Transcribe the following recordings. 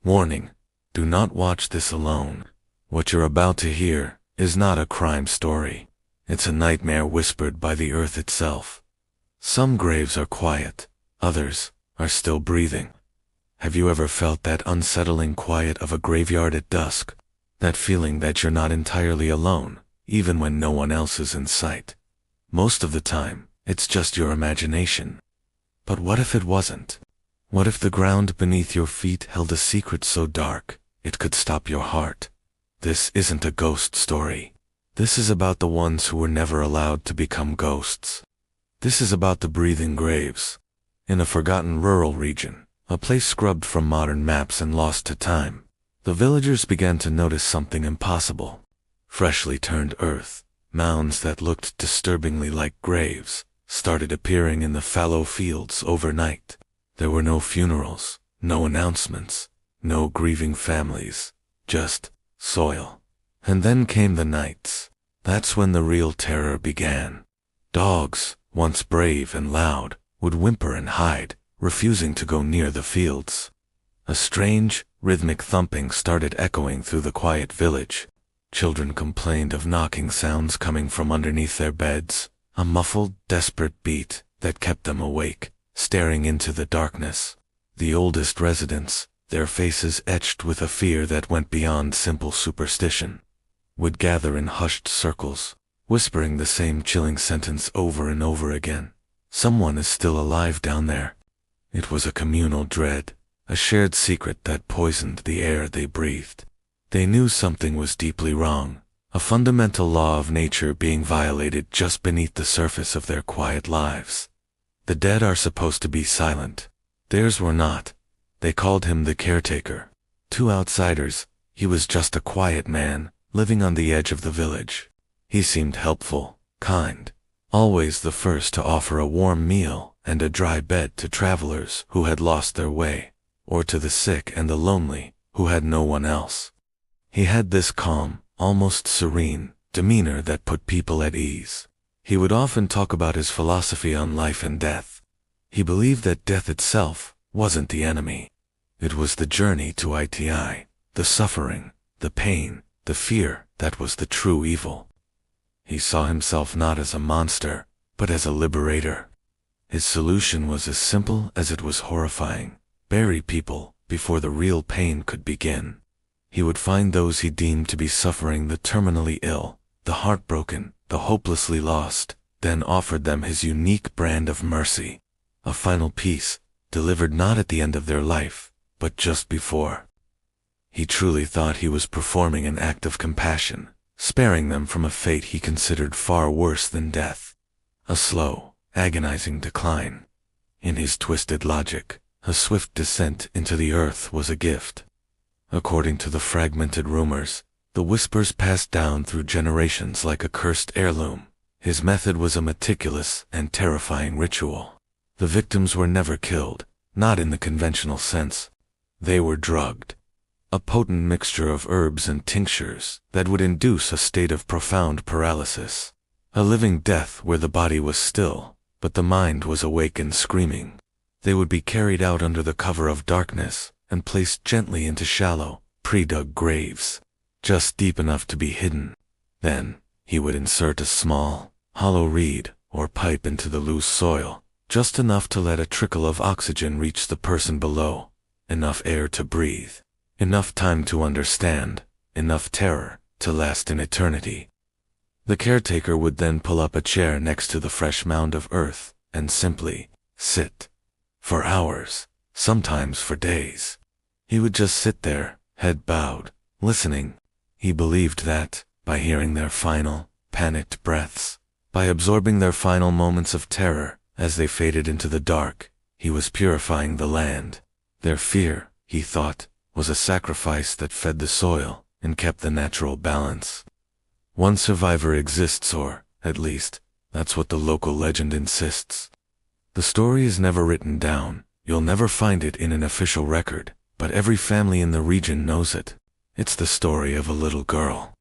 Warning: do not watch this alone. What you're about to hear is not a crime story. It's a nightmare whispered by the earth itself. Some graves are quiet, others are still breathing. Have you ever felt that unsettling quiet of a graveyard at dusk? That feeling that you're not entirely alone, even when no one else is in sight. Most of the time, it's just your imagination. But what if it wasn't? What if the ground beneath your feet held a secret so dark, it could stop your heart? This isn't a ghost story. This is about the ones who were never allowed to become ghosts. This is about the breathing graves. In a forgotten rural region, a place scrubbed from modern maps and lost to time, the villagers began to notice something impossible. Freshly turned earth, mounds that looked disturbingly like graves, started appearing in the fallow fields overnight. There were no funerals, no announcements, no grieving families, just soil. And then came the nights. That's when the real terror began. Dogs, once brave and loud, would whimper and hide, refusing to go near the fields. A strange, rhythmic thumping started echoing through the quiet village. Children complained of knocking sounds coming from underneath their beds, a muffled, desperate beat that kept them awake, staring into the darkness. The oldest residents, their faces etched with a fear that went beyond simple superstition, would gather in hushed circles, whispering the same chilling sentence over and over again. Someone is still alive down there. It was a communal dread, a shared secret that poisoned the air they breathed. They knew something was deeply wrong, a fundamental law of nature being violated just beneath the surface of their quiet lives. The dead are supposed to be silent. Theirs were not. They called him the caretaker. To outsiders, he was just a quiet man, living on the edge of the village. He seemed helpful, kind, always the first to offer a warm meal and a dry bed to travelers who had lost their way, or to the sick and the lonely who had no one else. He had this calm, almost serene, demeanor that put people at ease. He would often talk about his philosophy on life and death. He believed that death itself wasn't the enemy. It was the journey to ITI, the suffering, the pain, the fear that was the true evil. He saw himself not as a monster, but as a liberator. His solution was as simple as it was horrifying: bury people before the real pain could begin. He would find those he deemed to be suffering, the terminally ill, the heartbroken, the hopelessly lost, then offered them his unique brand of mercy, a final peace, delivered not at the end of their life, but just before. He truly thought he was performing an act of compassion, sparing them from a fate he considered far worse than death, a slow, agonizing decline. In his twisted logic, a swift descent into the earth was a gift. According to the fragmented rumors, the whispers passed down through generations like a cursed heirloom. His method was a meticulous and terrifying ritual. The victims were never killed, not in the conventional sense. They were drugged. A potent mixture of herbs and tinctures that would induce a state of profound paralysis. A living death where the body was still, but the mind was awake and screaming. They would be carried out under the cover of darkness and placed gently into shallow, pre-dug graves, just deep enough to be hidden. Then, he would insert a small, hollow reed or pipe into the loose soil, just enough to let a trickle of oxygen reach the person below, enough air to breathe, enough time to understand, enough terror to last in eternity. The caretaker would then pull up a chair next to the fresh mound of earth and simply sit. For hours, sometimes for days. He would just sit there, head bowed, listening. He believed that, by hearing their final, panicked breaths, by absorbing their final moments of terror as they faded into the dark, he was purifying the land. Their fear, he thought, was a sacrifice that fed the soil and kept the natural balance. One survivor exists, or, at least, that's what the local legend insists. The story is never written down, you'll never find it in an official record, but every family in the region knows it. It's the story of a little girl.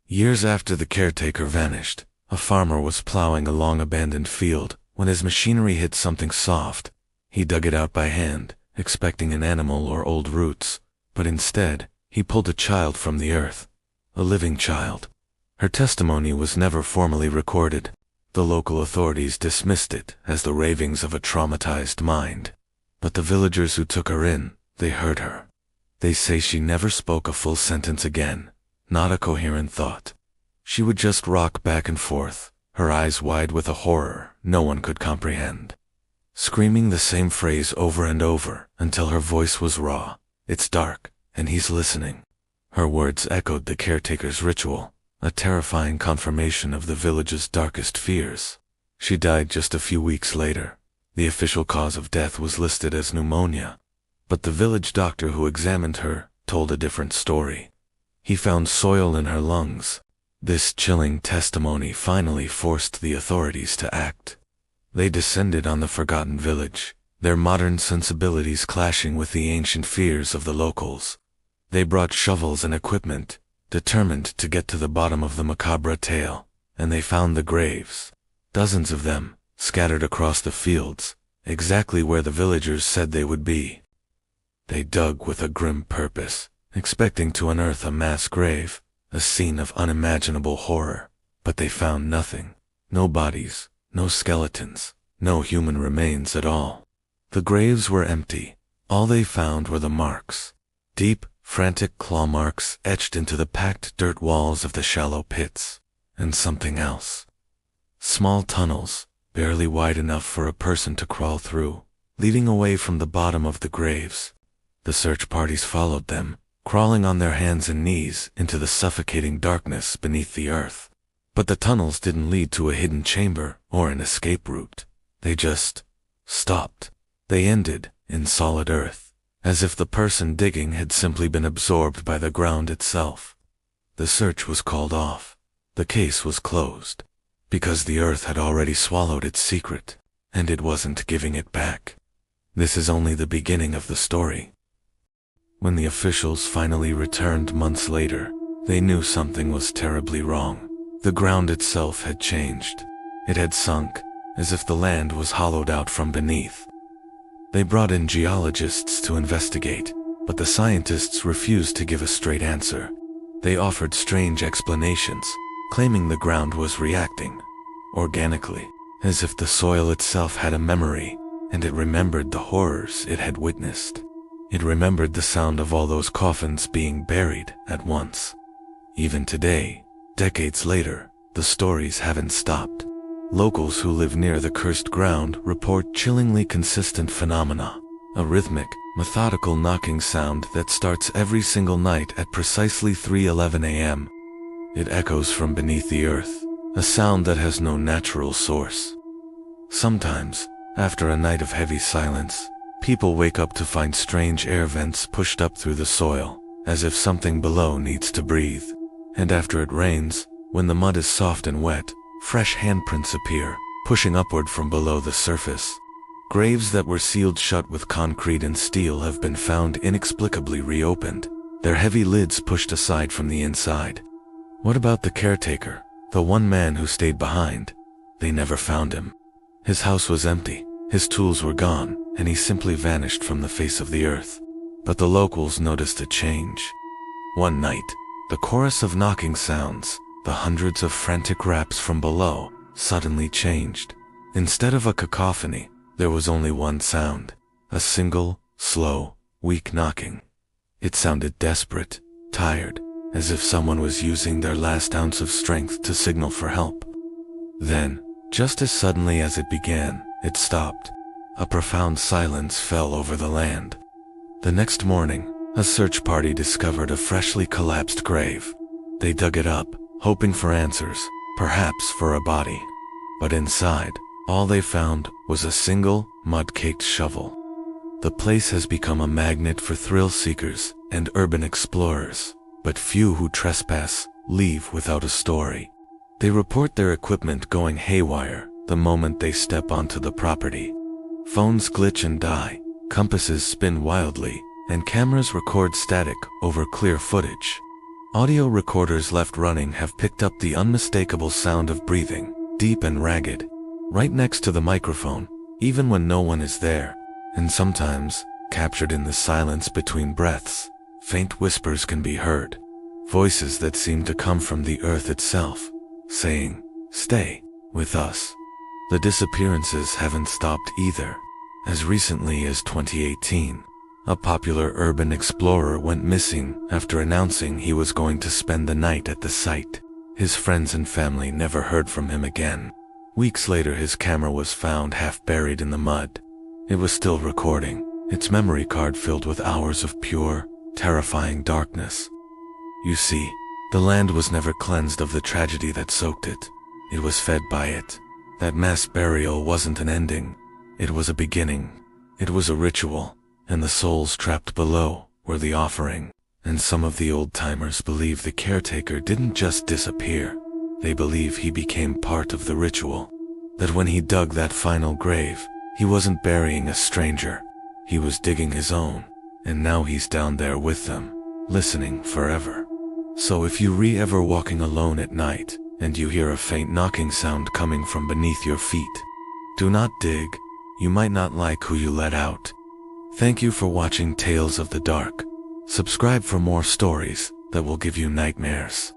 Years after the caretaker vanished, a farmer was plowing a long abandoned field when his machinery hit something soft. He dug it out by hand, expecting an animal or old roots, but instead, he pulled a child from the earth, a living child. Her testimony was never formally recorded. The local authorities dismissed it as the ravings of a traumatized mind. But the villagers who took her in, they heard her. They say she never spoke a full sentence again, not a coherent thought. She would just rock back and forth, her eyes wide with a horror no one could comprehend, screaming the same phrase over and over until her voice was raw. "It's dark, and he's listening." Her words echoed the caretaker's ritual, a terrifying confirmation of the village's darkest fears. She died just a few weeks later. The official cause of death was listed as pneumonia, but the village doctor who examined her told a different story. He found soil in her lungs. This chilling testimony finally forced the authorities to act. They descended on the forgotten village, their modern sensibilities clashing with the ancient fears of the locals. They brought shovels and equipment, determined to get to the bottom of the macabre tale, and they found the graves. Dozens of them, scattered across the fields, exactly where the villagers said they would be. They dug with a grim purpose, expecting to unearth a mass grave, a scene of unimaginable horror, but they found nothing. No bodies, no skeletons, no human remains at all. The graves were empty. All they found were the marks. Deep, frantic claw marks etched into the packed dirt walls of the shallow pits. And something else. Small tunnels, barely wide enough for a person to crawl through, leading away from the bottom of the graves. The search parties followed them, crawling on their hands and knees into the suffocating darkness beneath the earth. But the tunnels didn't lead to a hidden chamber or an escape route. They just stopped. They ended in solid earth, as if the person digging had simply been absorbed by the ground itself. The search was called off. The case was closed, because the earth had already swallowed its secret, and it wasn't giving it back. This is only the beginning of the story. When the officials finally returned months later, they knew something was terribly wrong. The ground itself had changed. It had sunk, as if the land was hollowed out from beneath. They brought in geologists to investigate, but the scientists refused to give a straight answer. They offered strange explanations, claiming the ground was reacting organically, as if the soil itself had a memory, and it remembered the horrors it had witnessed. It remembered the sound of all those coffins being buried at once. Even today, decades later, the stories haven't stopped. Locals who live near the cursed ground report chillingly consistent phenomena, a rhythmic, methodical knocking sound that starts every single night at precisely 3:11 a.m. It echoes from beneath the earth, a sound that has no natural source. Sometimes, after a night of heavy silence, people wake up to find strange air vents pushed up through the soil, as if something below needs to breathe. And after it rains, when the mud is soft and wet, fresh handprints appear, pushing upward from below the surface. Graves that were sealed shut with concrete and steel have been found inexplicably reopened, their heavy lids pushed aside from the inside. What about the caretaker, the one man who stayed behind? They never found him. His house was empty, his tools were gone, and he simply vanished from the face of the earth. But the locals noticed a change. One night, the chorus of knocking sounds, the hundreds of frantic raps from below, suddenly changed. Instead of a cacophony, there was only one sound, a single, slow, weak knocking. It sounded desperate, tired, as if someone was using their last ounce of strength to signal for help. Then, just as suddenly as it began, it stopped. A profound silence fell over the land. The next morning, a search party discovered a freshly collapsed grave. They dug it up, hoping for answers, perhaps for a body. But inside, all they found was a single, mud-caked shovel. The place has become a magnet for thrill seekers and urban explorers, but few who trespass leave without a story. They report their equipment going haywire the moment they step onto the property. Phones glitch and die, compasses spin wildly, and cameras record static over clear footage. Audio recorders left running have picked up the unmistakable sound of breathing, deep and ragged, right next to the microphone, even when no one is there, and sometimes, captured in the silence between breaths, faint whispers can be heard, voices that seem to come from the earth itself, saying, "Stay with us." The disappearances haven't stopped either. As recently as 2018, a popular urban explorer went missing after announcing he was going to spend the night at the site. His friends and family never heard from him again. Weeks later, his camera was found half buried in the mud. It was still recording, its memory card filled with hours of pure, terrifying darkness. You see, the land was never cleansed of the tragedy that soaked it. It was fed by it. That mass burial wasn't an ending. It was a beginning. It was a ritual, and the souls trapped below were the offering. And some of the old-timers believe the caretaker didn't just disappear. They believe he became part of the ritual. That when he dug that final grave, he wasn't burying a stranger. He was digging his own, and now he's down there with them, listening forever. So if you ever walking alone at night, and you hear a faint knocking sound coming from beneath your feet, do not dig. You might not like who you let out. Thank you for watching Tales of the Dark. Subscribe for more stories that will give you nightmares.